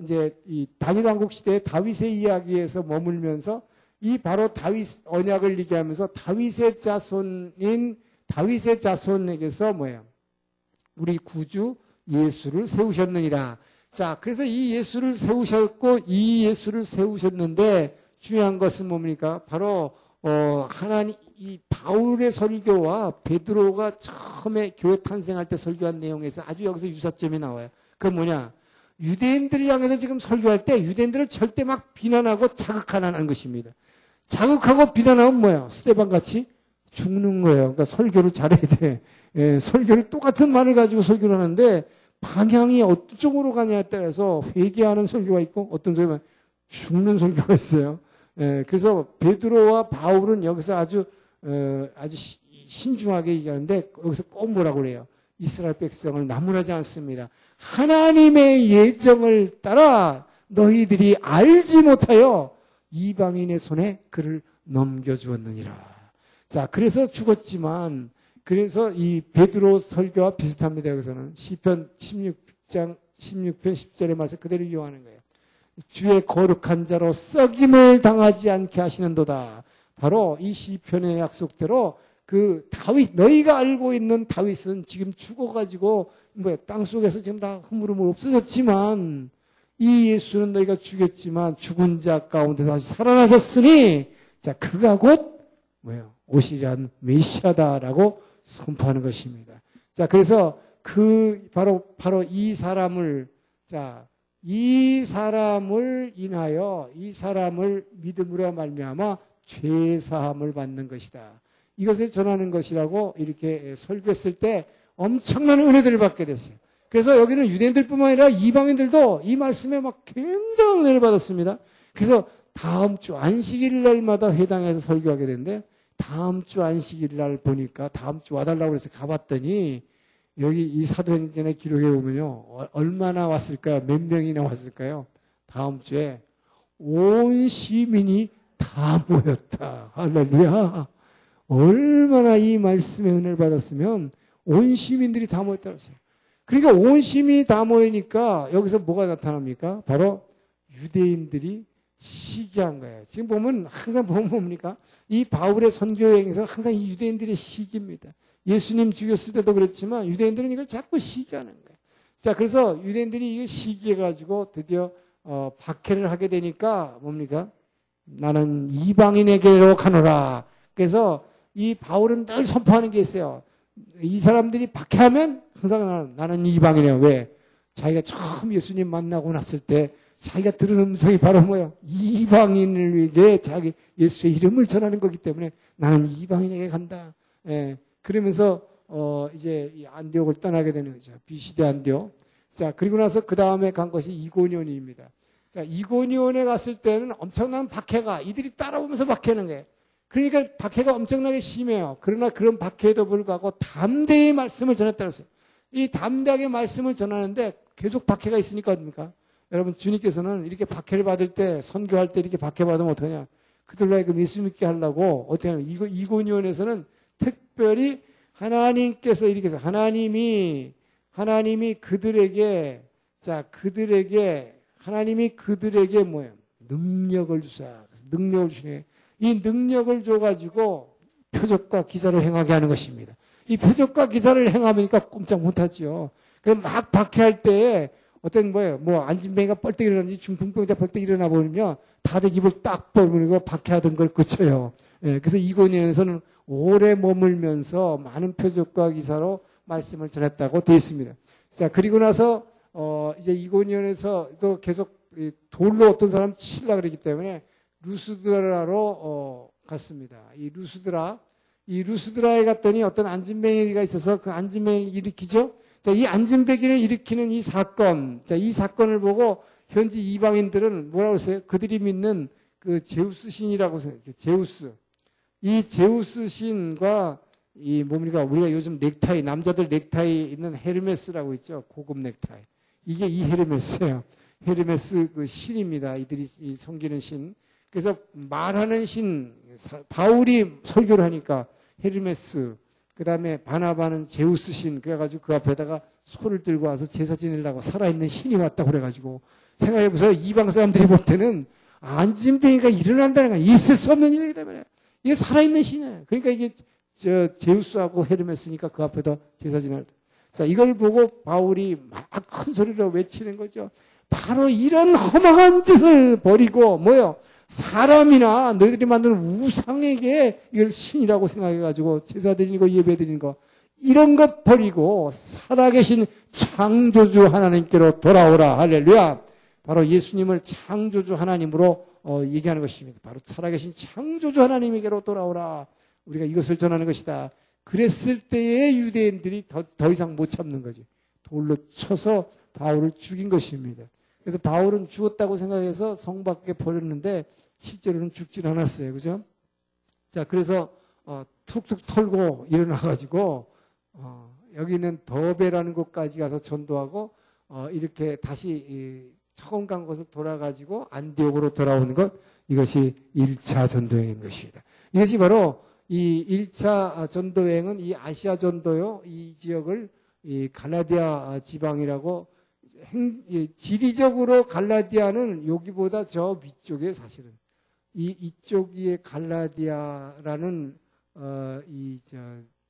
이제 이 단일 왕국 시대의 다윗의 이야기에서 머물면서 이 바로 다윗 언약을 얘기하면서 다윗의 자손에게서 뭐예요? 우리 구주 예수를 세우셨느니라. 자, 그래서 이 예수를 세우셨고, 이 예수를 세우셨는데 중요한 것은 뭡니까? 바로 하나님, 이 바울의 설교와 베드로가 처음에 교회 탄생할 때 설교한 내용에서 아주 여기서 유사점이 나와요. 그건 뭐냐? 유대인들을 향해서 지금 설교할 때 유대인들을 절대 막 비난하고 자극하는 것입니다. 자극하고 비난하면 뭐야? 스데반 같이 죽는 거예요. 그러니까 설교를 잘해야 돼. 설교를 똑같은 말을 가지고 설교를 하는데 방향이 어떤 쪽으로 가냐에 따라서 회개하는 설교가 있고 어떤 설교가 죽는 설교가 있어요. 그래서 베드로와 바울은 여기서 아주 신중하게 얘기하는데 여기서 꼭 뭐라고 그래요? 이스라엘 백성을 나무라지 않습니다. 하나님의 예정을 따라 너희들이 알지 못하여 이방인의 손에 그를 넘겨주었느니라. 자, 그래서 죽었지만, 그래서 이 베드로 설교와 비슷합니다. 여기서는 시편 16편 10절의 말씀 그대로 이용하는 거예요. 주의 거룩한 자로 썩임을 당하지 않게 하시는도다. 바로 이 시편의 약속대로 그 다윗, 너희가 알고 있는 다윗은 지금 죽어가지고 땅속에서 지금 다 흐물흐물 없어졌지만 이 예수는 너희가 죽였지만 죽은 자 가운데 다시 살아나셨으니, 자, 그가 곧 뭐예요? 오시리한 메시아다라고 선포하는 것입니다. 자, 그래서 바로 이 사람을 인하여 이 사람을 믿음으로 말미암아 죄 사함을 받는 것이다. 이것을 전하는 것이라고 이렇게 설교했을 때 엄청난 은혜들을 받게 됐어요. 그래서 여기는 유대인들뿐만 아니라 이방인들도 이 말씀에 막 굉장한 은혜를 받았습니다. 그래서 다음 주 안식일 날마다 회당에서 설교하게 되는데 다음 주 안식일 날 보니까 다음 주 와달라고 해서 가봤더니 여기 이 사도행전의 기록에 보면요. 얼마나 왔을까요? 몇 명이나 왔을까요? 다음 주에 온 시민이 다 모였다. 할렐루야. 얼마나 이 말씀의 은혜를 받았으면 온 시민들이 다 모였다고 했어요. 그러니까 온 시민이 다 모이니까 여기서 뭐가 나타납니까? 바로 유대인들이 시기한 거예요. 지금 보면 항상 보면 뭡니까? 이 바울의 선교 여행에서 항상 이 유대인들의 시기입니다. 예수님 죽였을 때도 그랬지만 유대인들은 이걸 자꾸 시기하는 거예요. 자, 그래서 유대인들이 이걸 시기해가지고 드디어 박해를 하게 되니까 뭡니까? 나는 이방인에게로 가노라. 그래서 이 바울은 늘 선포하는 게 있어요. 이 사람들이 박해하면 항상 나는 이방인이에요. 왜? 자기가 처음 예수님 만나고 났을 때 자기가 들은 음성이 바로 뭐예요? 이방인을 위해 자기 예수의 이름을 전하는 거기 때문에 나는 이방인에게 간다. 예. 그러면서 이제 이 안디옥을 떠나게 되는 거죠. 비시대 안디옥. 자, 그리고 나서 그 다음에 간 것이 이고니온입니다. 자, 이고니온에 갔을 때는 엄청난 박해가 이들이 따라오면서 박해하는 거예요. 그러니까 박해가 엄청나게 심해요. 그러나 그런 박해에도 불구하고 담대히 말씀을 전했다고 했어요. 이 담대하게 말씀을 전하는데 계속 박해가 있으니까 어떡합니까? 여러분, 주님께서는 이렇게 박해를 받을 때, 선교할 때 이렇게 박해받으면 어떡하냐? 그들로 하여금 예수 믿게 하려고 어떻게 하냐면 이고니온에서는 특별히 하나님께서 이렇게 해서 하나님이 그들에게 뭐예요? 능력을 주사. 능력을 주시네. 이 능력을 줘가지고 표적과 기사를 행하게 하는 것입니다. 이 표적과 기사를 행하니까 꼼짝 못하죠. 막 박해할 때에 안진뱅이가 뻘떡 일어나는지 중풍병자 뻘떡 일어나 보면 다들 입을 딱 벌리고 박해하던 걸 그쳐요. 예, 그래서 이고니온에서는 오래 머물면서 많은 표적과 기사로 말씀을 전했다고 되어 있습니다. 자, 그리고 나서 이제 이고니온에서 또 계속 돌로 어떤 사람 치려고 그러기 때문에 루스드라로 갔습니다. 이 루스드라에 갔더니 어떤 안진뱅이가 있어서 그 안진뱅이를 일으키죠. 자, 이 안진뱅이를 일으키는 이 사건, 자, 이 사건을 보고 현지 이방인들은 뭐라고 했어요? 그들이 믿는 그 제우스 신이라고 해서 제우스. 이 제우스 신과 이 뭡니까? 우리가 요즘 넥타이, 남자들 넥타이 있는 헤르메스라고 있죠. 고급 넥타이. 이게 이 헤르메스예요. 헤르메스 그 신입니다. 이들이 섬기는 신. 그래서 말하는 신, 바울이 설교를 하니까 헤르메스, 그 다음에 바나바는 제우스 신, 그래가지고 그 앞에다가 소를 들고 와서 제사 지내려고 살아있는 신이 왔다고 그래가지고 생각해보세요. 이방 사람들이 볼 때는 안진뱅이가 일어난다는 건 있을 수 없는 일이기 때문에 이게 살아있는 신이에요. 그러니까 이게 제우스하고 헤르메스니까 그 앞에다 제사 지낼 때. 자, 이걸 보고 바울이 막 큰 소리로 외치는 거죠. 바로 이런 험악한 짓을 버리고 뭐요? 사람이나 너희들이 만드는 우상에게 이걸 신이라고 생각해가지고 제사 드리는 거, 예배 드리는 거 이런 것 버리고 살아계신 창조주 하나님께로 돌아오라. 할렐루야. 바로 예수님을 창조주 하나님으로 얘기하는 것입니다. 바로 살아계신 창조주 하나님에게로 돌아오라. 우리가 이것을 전하는 것이다. 그랬을 때의 유대인들이 더 이상 못 참는 거지. 돌로 쳐서 바울을 죽인 것입니다. 그래서 바울은 죽었다고 생각해서 성 밖에 버렸는데 실제로는 죽진 않았어요. 그죠? 자, 그래서 툭툭 털고 일어나가지고 여기 있는 더베라는 곳까지 가서 전도하고 이렇게 다시 처음 간 곳을 돌아가지고 안디옥으로 돌아오는 것, 이것이 1차 전도여행인 것입니다. 이것이 바로 이 1차 전도여행은 이 아시아 전도요, 이 지역을 이 갈라디아 지방이라고 지리적으로 갈라디아는 여기보다 저 위쪽에 사실은 이쪽이 갈라디아라는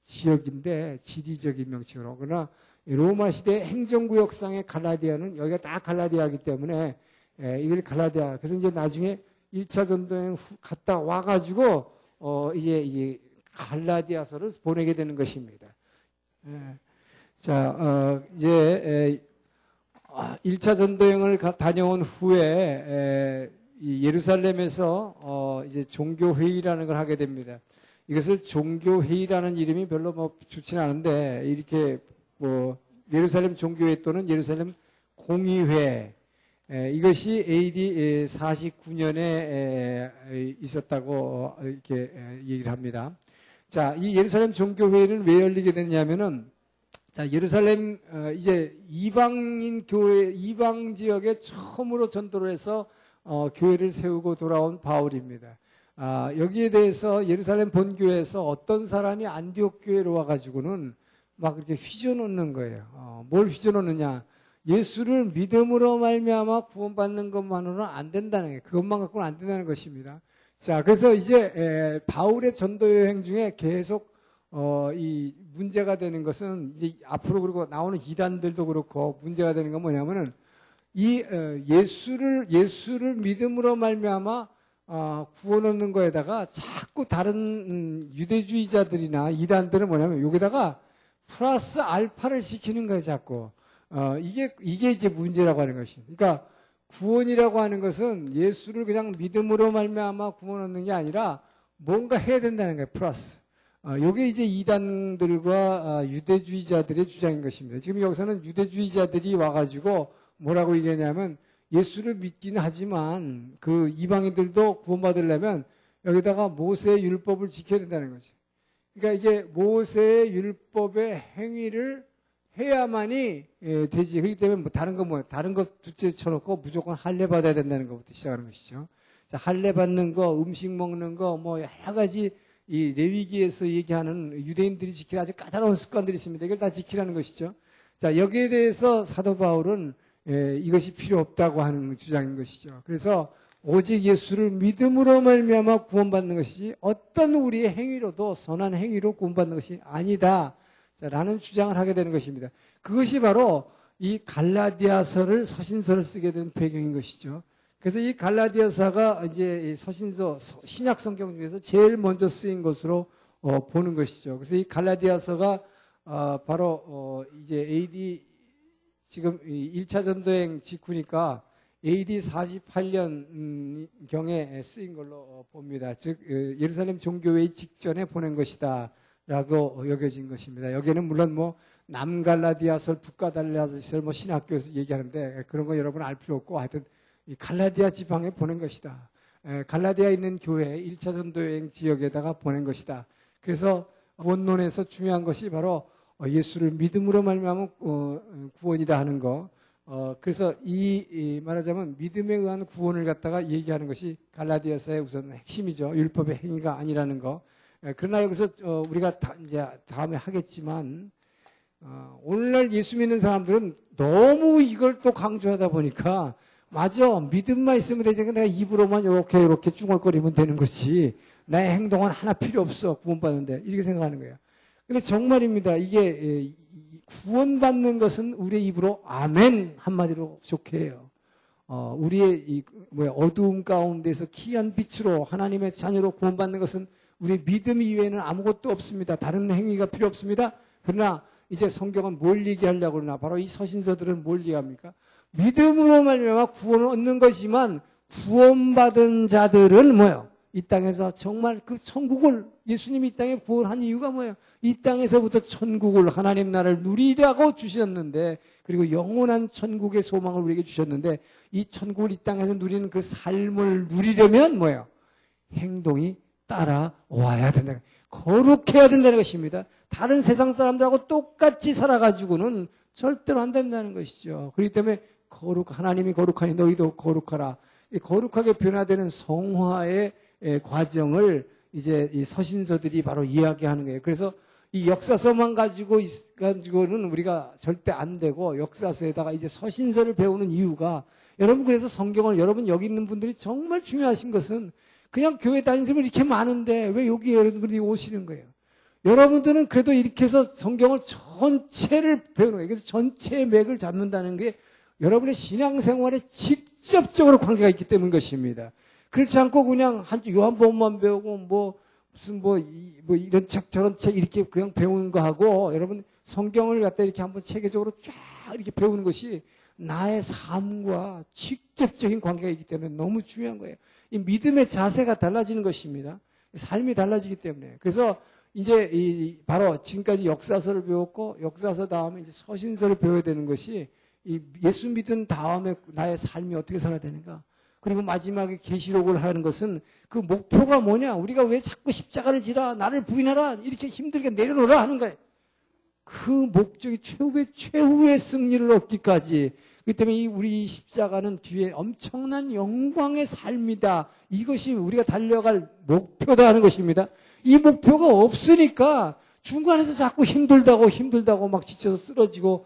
지역인데 지리적인 명칭으로. 그러나 로마 시대 행정구역상의 갈라디아는 여기가 다 갈라디아이기 때문에 이걸 갈라디아. 그래서 이제 나중에 1차 전도여행 갔다 와가지고 이제 갈라디아서를 보내게 되는 것입니다. 자, 이제 1차 전도여행을 다녀온 후에 이 예루살렘에서 이제 종교회의라는 걸 하게 됩니다. 이것을 종교회의라는 이름이 별로 뭐 좋지는 않은데, 이렇게 뭐 예루살렘 종교회 또는 예루살렘 공의회, 이것이 AD 49년에 있었다고 이렇게 얘기를 합니다. 자, 이 예루살렘 종교회의는 왜 열리게 됐냐면은, 자, 예루살렘 이제 이방인 교회, 이방 지역에 처음으로 전도를 해서 교회를 세우고 돌아온 바울입니다. 여기에 대해서 예루살렘 본교회에서 어떤 사람이 안디옥 교회로 와가지고는 막 이렇게 휘저놓는 거예요. 뭘 휘저놓느냐? 예수를 믿음으로 말미암아 구원받는 것만으로는 안 된다는 거예요. 그것만 갖고는 안 된다는 것입니다. 자, 그래서 이제 바울의 전도 여행 중에 계속 이 문제가 되는 것은 이제 앞으로 그리고 나오는 이단들도 그렇고 문제가 되는 건 뭐냐면은 이 예수를 믿음으로 말미암아 구원 얻는 거에다가 자꾸 다른 유대주의자들이나 이단들은 뭐냐면 여기다가 플러스 알파를 시키는 거예요, 자꾸. 이게 이제 문제라고 하는 것입니다. 그러니까 구원이라고 하는 것은 예수를 그냥 믿음으로 말미암아 구원 얻는 게 아니라 뭔가 해야 된다는 거예요, 플러스. 이게 이제 이단들과 유대주의자들의 주장인 것입니다. 지금 여기서는 유대주의자들이 와가지고 뭐라고 얘기하냐면 예수를 믿긴 하지만 그 이방인들도 구원받으려면 여기다가 모세의 율법을 지켜야 된다는 거죠. 그러니까 이게 모세의 율법의 행위를 해야만이 되지. 그렇기 때문에 뭐 다른 거 둘째 쳐놓고 무조건 할례 받아야 된다는 것부터 시작하는 것이죠. 자, 할례 받는 거, 음식 먹는 거, 뭐 여러 가지 이 레위기에서 얘기하는 유대인들이 지킬 아주 까다로운 습관들이 있습니다. 이걸 다 지키라는 것이죠. 자, 여기에 대해서 사도 바울은 이것이 필요 없다고 하는 주장인 것이죠. 그래서 오직 예수를 믿음으로 말미암아 구원받는 것이 어떤 우리의 행위로도 선한 행위로 구원받는 것이 아니다. 라는 주장을 하게 되는 것입니다. 그것이 바로 이 갈라디아서를 서신서를 쓰게 된 배경인 것이죠. 그래서 이 갈라디아서가 이제 서신서, 신약 성경 중에서 제일 먼저 쓰인 것으로 보는 것이죠. 그래서 이 갈라디아서가 바로 이제 AD 지금 1차 전도행 직후니까 AD 48년 경에 쓰인 걸로 봅니다. 즉 예루살렘 종교회의 직전에 보낸 것이다 라고 여겨진 것입니다. 여기에는 물론 뭐 남갈라디아설, 북갈라디아설 뭐 신학교에서 얘기하는데 그런 거 여러분 알 필요 없고 하여튼 이 갈라디아 지방에 보낸 것이다. 갈라디아에 있는 교회 1차 전도여행 지역에다가 보낸 것이다. 그래서 원론에서 중요한 것이 바로 예수를 믿음으로 말미암아 구원이다 하는 거. 그래서 이 말하자면 믿음에 의한 구원을 갖다가 얘기하는 것이 갈라디아서의 우선 핵심이죠. 율법의 행위가 아니라는 거. 그러나 여기서 우리가 이제 다음에 하겠지만 오늘날 예수 믿는 사람들은 너무 이걸 또 강조하다 보니까 맞아, 믿음만 있으면 되지. 내가 입으로만 이렇게 쭝얼거리면 되는 거지. 나의 행동은 하나 필요 없어, 구원받는데. 이렇게 생각하는 거예요. 근데 정말입니다. 이게 구원받는 것은 우리의 입으로 아멘 한마디로 좋게 해요. 우리의 어두움 가운데서 기이한 빛으로 하나님의 자녀로 구원받는 것은 우리 믿음 이외에는 아무것도 없습니다. 다른 행위가 필요 없습니다. 그러나 이제 성경은 뭘 얘기하려고 그러나 바로 이 서신서들은 뭘 얘기합니까? 믿음으로 말미암아 구원을 얻는 것이지만 구원받은 자들은 뭐예요? 이 땅에서 정말 그 천국을 예수님이 이 땅에 구원한 이유가 뭐예요? 이 땅에서부터 천국을 하나님 나라를 누리라고 주셨는데 그리고 영원한 천국의 소망을 우리에게 주셨는데 이 천국을 이 땅에서 누리는 그 삶을 누리려면 뭐예요? 행동이 따라와야 된다는 거예요. 거룩해야 된다는 것입니다. 다른 세상 사람들하고 똑같이 살아가지고는 절대로 안 된다는 것이죠. 그렇기 때문에 하나님이 거룩하니 너희도 거룩하라. 이 거룩하게 변화되는 성화의 과정을 이제 이 서신서들이 바로 이야기하는 거예요. 그래서 이 역사서만 가지고는 우리가 절대 안 되고 역사서에다가 이제 서신서를 배우는 이유가 여러분 그래서 성경을 여러분 여기 있는 분들이 정말 중요하신 것은 그냥 교회 다니시면 이렇게 많은데 왜 여기 여러분들이 오시는 거예요? 여러분들은 그래도 이렇게 해서 성경을 전체를 배우는 거예요. 그래서 전체의 맥을 잡는다는 게 여러분의 신앙생활에 직접적으로 관계가 있기 때문인 것입니다. 그렇지 않고 그냥 요한복음만 배우고 무슨 뭐 이런 책 저런 책 이렇게 그냥 배우는 거 하고 여러분 성경을 갖다 이렇게 한번 체계적으로 쫙 이렇게 배우는 것이 나의 삶과 직접적인 관계가 있기 때문에 너무 중요한 거예요. 이 믿음의 자세가 달라지는 것입니다. 삶이 달라지기 때문에. 그래서 이제 바로 지금까지 역사서를 배웠고 역사서 다음에 이제 서신서를 배워야 되는 것이 이 예수 믿은 다음에 나의 삶이 어떻게 살아야 되는가. 그리고 마지막에 계시록을 하는 것은 그 목표가 뭐냐. 우리가 왜 자꾸 십자가를 지라 나를 부인하라 이렇게 힘들게 내려놓으라 하는 거예요. 그 목적이 최후의 승리를 얻기까지. 그렇기 때문에 우리 십자가는 뒤에 엄청난 영광의 삶이다. 이것이 우리가 달려갈 목표다 하는 것입니다. 이 목표가 없으니까 중간에서 자꾸 힘들다고 막 지쳐서 쓰러지고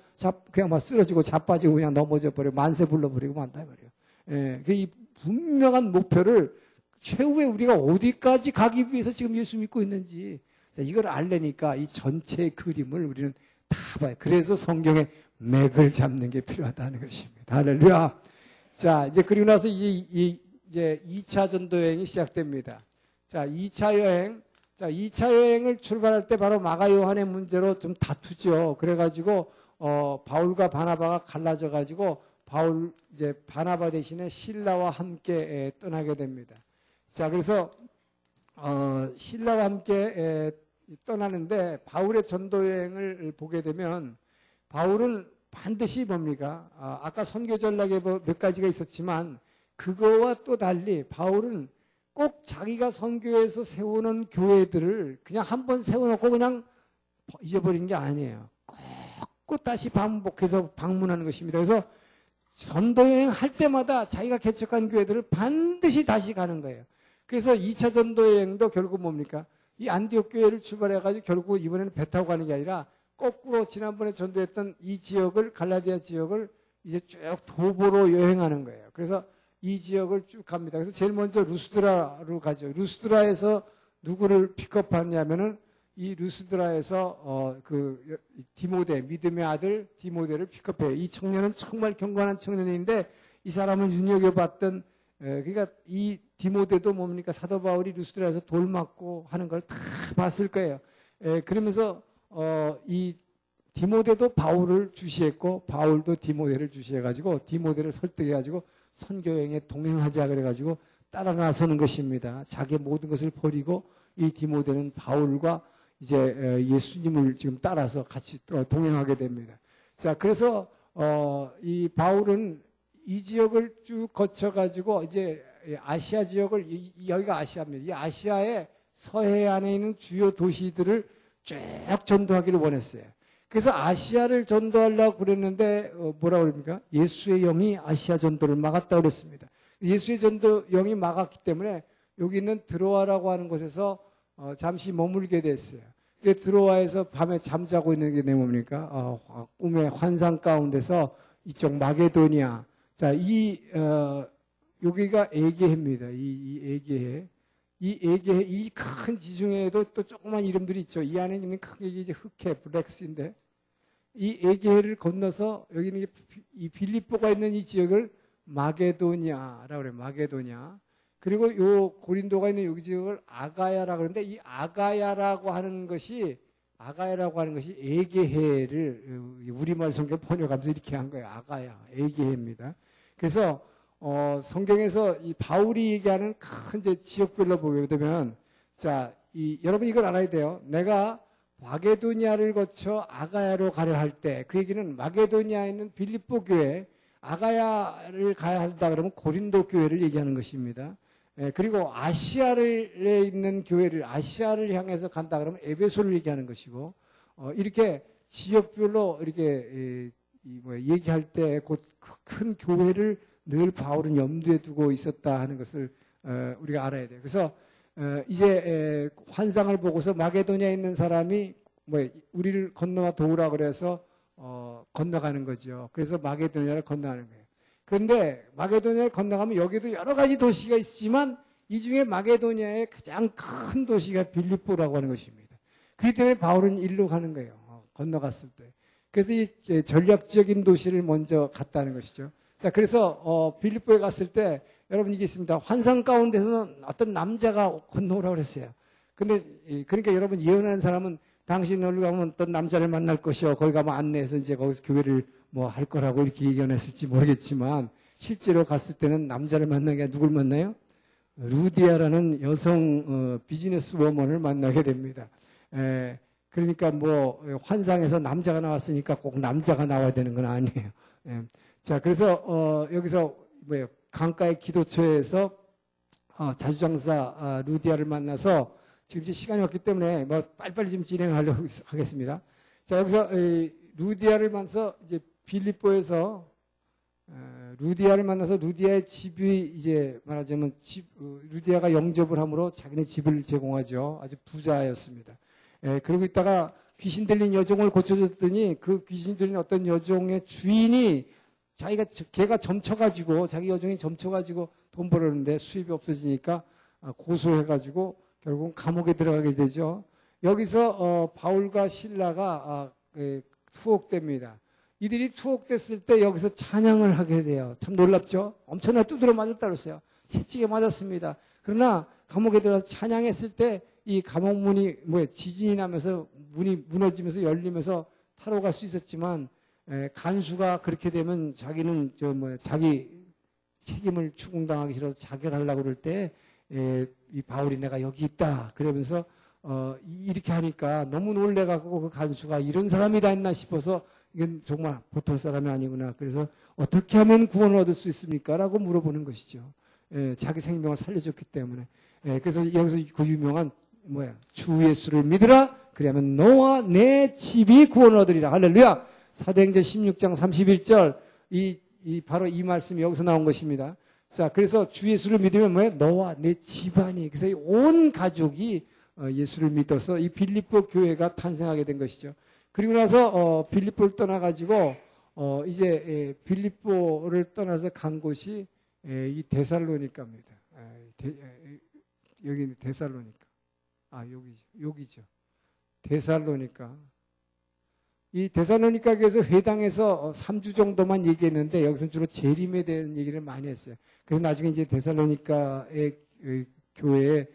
그냥 막 쓰러지고 자빠지고 그냥 넘어져 버려 만세 불러버리고 만다 버려요. 예, 이 분명한 목표를 최후에 우리가 어디까지 가기 위해서 지금 예수 믿고 있는지 이걸 알려니까 이 전체 그림을 우리는 다 봐요. 그래서 성경에 맥을 잡는 게 필요하다는 것입니다. 할렐루야. 자, 이제 그리고 나서 이제 2차 전도 여행이 시작됩니다. 자, 2차 여행. 자, 2차 여행을 출발할 때 바로 마가 요한의 문제로 좀 다투죠. 그래가지고, 바울과 바나바가 갈라져가지고, 이제 바나바 대신에 실라와 함께 떠나게 됩니다. 자, 그래서, 실라와 함께 떠나는데, 바울의 전도 여행을 보게 되면, 바울은 반드시 뭡니까? 아까 선교 전략에 몇 가지가 있었지만, 그거와 또 달리, 바울은 꼭 자기가 선교에서 세우는 교회들을 그냥 한번 세워놓고 그냥 잊어버린 게 아니에요. 꼭 다시 반복해서 방문하는 것입니다. 그래서 전도여행 할 때마다 자기가 개척한 교회들을 반드시 다시 가는 거예요. 그래서 2차 전도여행도 결국 뭡니까? 이 안디옥 교회를 출발해가지고 결국 이번에는 배 타고 가는 게 아니라 거꾸로 지난번에 전도했던 이 지역을, 갈라디아 지역을 이제 쭉 도보로 여행하는 거예요. 그래서 이 지역을 쭉 갑니다. 그래서 제일 먼저 루스드라로 가죠. 루스드라에서 누구를 픽업하냐면은 이 루스드라에서 디모데, 믿음의 아들 디모데를 픽업해요. 이 청년은 정말 경건한 청년인데 이 사람을 눈여겨봤던 그러니까 이 디모데도 뭡니까? 사도 바울이 루스드라에서 돌 맞고 하는 걸 다 봤을 거예요. 그러면서 이 디모데도 바울을 주시했고 바울도 디모데를 주시해가지고 디모데를 설득해가지고 선교여행에 동행하자 그래가지고 따라 나서는 것입니다. 자기의 모든 것을 버리고 이 디모데는 바울과 이제 예수님을 지금 따라서 같이 동행하게 됩니다. 자, 그래서 이 바울은 이 지역을 쭉 거쳐가지고 이제 아시아 지역을 여기가 아시아입니다. 이 아시아의 서해안에 있는 주요 도시들을 쭉 전도하기를 원했어요. 그래서 아시아를 전도하려고 그랬는데 뭐라고 그럽니까? 예수의 영이 아시아 전도를 막았다고 그랬습니다. 예수의 전도 영이 막았기 때문에 여기 있는 드로아라고 하는 곳에서 잠시 머물게 됐어요. 드로아에서 밤에 잠자고 있는 게 뭡니까? 꿈의 환상 가운데서 이쪽 마게도니아. 자, 여기가 에게해입니다. 이 에게해. 이 에게해, 이 큰 지중해에도 또 조그만 이름들이 있죠. 이 안에 있는 큰 게 이제 흑해, 블랙스인데, 이 에게해를 건너서 여기는 이 빌립보가 있는 이 지역을 마게도니아라고 그래요. 마게도니아. 그리고 요 고린도가 있는 여기 지역을 아가야라고 그러는데 이 아가야라고 하는 것이 에게해를 우리말 성경 번역하면서 이렇게 한 거예요. 아가야, 에게해입니다. 그래서 성경에서 이 바울이 얘기하는 큰 이제 지역별로 보게 되면 자, 여러분 이걸 알아야 돼요. 내가 마게도니아를 거쳐 아가야로 가려 할 때 그 얘기는 마게도니아에 있는 빌립보 교회 아가야를 가야 한다 그러면 고린도 교회를 얘기하는 것입니다. 그리고 아시아에 있는 교회를 아시아를 향해서 간다 그러면 에베소를 얘기하는 것이고 이렇게 지역별로 이렇게 얘기할 때 곧 큰 교회를 늘 바울은 염두에 두고 있었다 하는 것을 우리가 알아야 돼요. 그래서 이제 환상을 보고서 마게도니아에 있는 사람이 우리를 건너와 도우라 그래서 건너가는 거죠. 그래서 마게도니아를 건너가는 거예요. 그런데 마게도니아를 건너가면 여기도 여러 가지 도시가 있지만 이 중에 마게도니아의 가장 큰 도시가 빌립보라고 하는 것입니다. 그렇기 때문에 바울은 일로 가는 거예요. 건너갔을 때. 그래서 이 전략적인 도시를 먼저 갔다는 것이죠. 자, 그래서 빌립보에 갔을 때 여러분 이게 있습니다. 환상 가운데서는 어떤 남자가 건너오라고 그랬어요. 근데 그러니까 여러분 예언하는 사람은 당신 어디 가면 어떤 남자를 만날 것이요. 거기 가면 안내해서 이제 거기서 교회를 뭐 할 거라고 이렇게 예견했을지 모르겠지만 실제로 갔을 때는 남자를 만나게 누굴 만나요? 루디아라는 여성 비즈니스 워먼을 만나게 됩니다. 그러니까 뭐 환상에서 남자가 나왔으니까 꼭 남자가 나와야 되는 건 아니에요. 자, 그래서 여기서 뭐예요? 강가의 기도처에서 자주장사 루디아를 만나서 지금 이제 시간이 없기 때문에 뭐 빨리빨리 좀 진행하려고 하겠습니다. 자, 여기서 루디아를 만나서 이제 빌립보에서 루디아를 만나서 루디아의 집이 이제 말하자면 루디아가 영접을 함으로 자기네 집을 제공하죠. 아주 부자였습니다. 그러고 있다가 귀신 들린 여종을 고쳐줬더니 그 귀신 들린 어떤 여종의 주인이 걔가 점쳐가지고 자기 여종이 점쳐가지고 돈 벌었는데 수입이 없어지니까 고소해가지고 결국은 감옥에 들어가게 되죠. 여기서 바울과 실라가 투옥됩니다. 이들이 투옥됐을 때 여기서 찬양을 하게 돼요. 참 놀랍죠? 엄청나게 두드려 맞았다 그랬어요. 채찍에 맞았습니다. 그러나 감옥에 들어가서 찬양했을 때 이 감옥 문이 지진이 나면서 문이 무너지면서 열리면서 타러 갈 수 있었지만 간수가 그렇게 되면 자기는 자기 책임을 추궁당하기 싫어서 자결하려고 그럴 때 이 바울이 내가 여기 있다 그러면서 이렇게 하니까 너무 놀래갖고 그 간수가 이런 사람이 다 있나 싶어서 이건 정말 보통 사람이 아니구나. 그래서 어떻게 하면 구원을 얻을 수 있습니까? 라고 물어보는 것이죠. 자기 생명을 살려줬기 때문에. 그래서 여기서 그 유명한 주 예수를 믿으라. 그러면 너와 내 집이 구원을 얻으리라. 할렐루야. 사도행전 16장 31절 바로 이 말씀이 여기서 나온 것입니다. 자, 그래서 주 예수를 믿으면 뭐예요? 너와 내 집안이. 그래서 온 가족이 예수를 믿어서 이 빌립보 교회가 탄생하게 된 것이죠. 그리고 나서 빌립보를 떠나가지고 이제 빌립보를 떠나서 간 곳이 이 데살로니카입니다. 여기는 데살로니카. 여기죠. 데살로니카. 이 데살로니카 교회에서 회당에서 3주 정도만 얘기했는데 여기서는 주로 재림에 대한 얘기를 많이 했어요. 그래서 나중에 이제 데살로니카의 교회에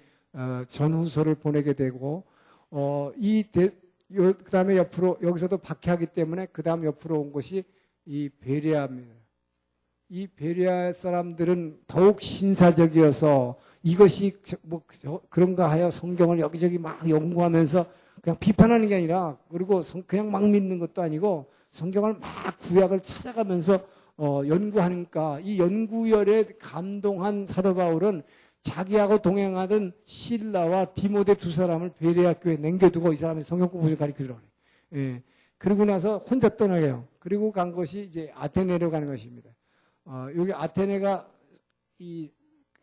전후서를 보내게 되고 그 다음에 옆으로 여기서도 박해하기 때문에 그 다음 옆으로 온 곳이 이 베레아입니다. 이 베레아 사람들은 더욱 신사적이어서 이것이 그런가 하여 성경을 여기저기 막 연구하면서 그냥 비판하는 게 아니라 그리고 그냥 막 믿는 것도 아니고 성경을 막 구약을 찾아가면서 연구하니까 이 연구열에 감동한 사도 바울은 자기하고 동행하던 실라와 디모데 두 사람을 베레아 교회에 남겨두고 이 사람이 성경 공부를 가르치더라고요. 그러고 나서 혼자 떠나게요. 그리고 간 것이 이제 아테네로 가는 것입니다. 여기 아테네가 이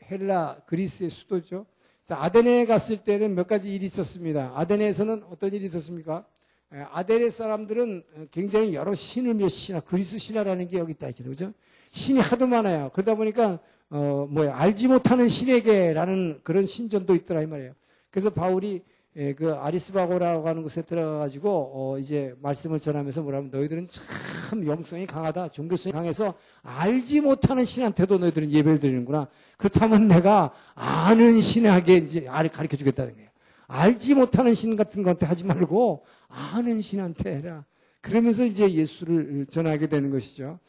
헬라 그리스의 수도죠. 자, 아테네에 갔을 때는 몇 가지 일이 있었습니다. 아테네에서는 어떤 일이 있었습니까? 아테네 사람들은 굉장히 여러 신을 신화, 그리스 신화라는 게 여기 있다 있잖아요. 그죠? 신이 하도 많아요. 그러다 보니까 알지 못하는 신에게라는 그런 신전도 있더라 이 말이에요. 그래서 바울이 그 아리스바고라고 하는 곳에 들어가가지고 이제 말씀을 전하면서 뭐라면 너희들은 참 영성이 강하다, 종교성이 강해서 알지 못하는 신한테도 너희들은 예배를 드리는구나. 그렇다면 내가 아는 신에게 이제 가르쳐 주겠다는 거예요. 알지 못하는 신 같은 건데 하지 말고 아는 신한테 해라. 그러면서 이제 예수를 전하게 되는 것이죠.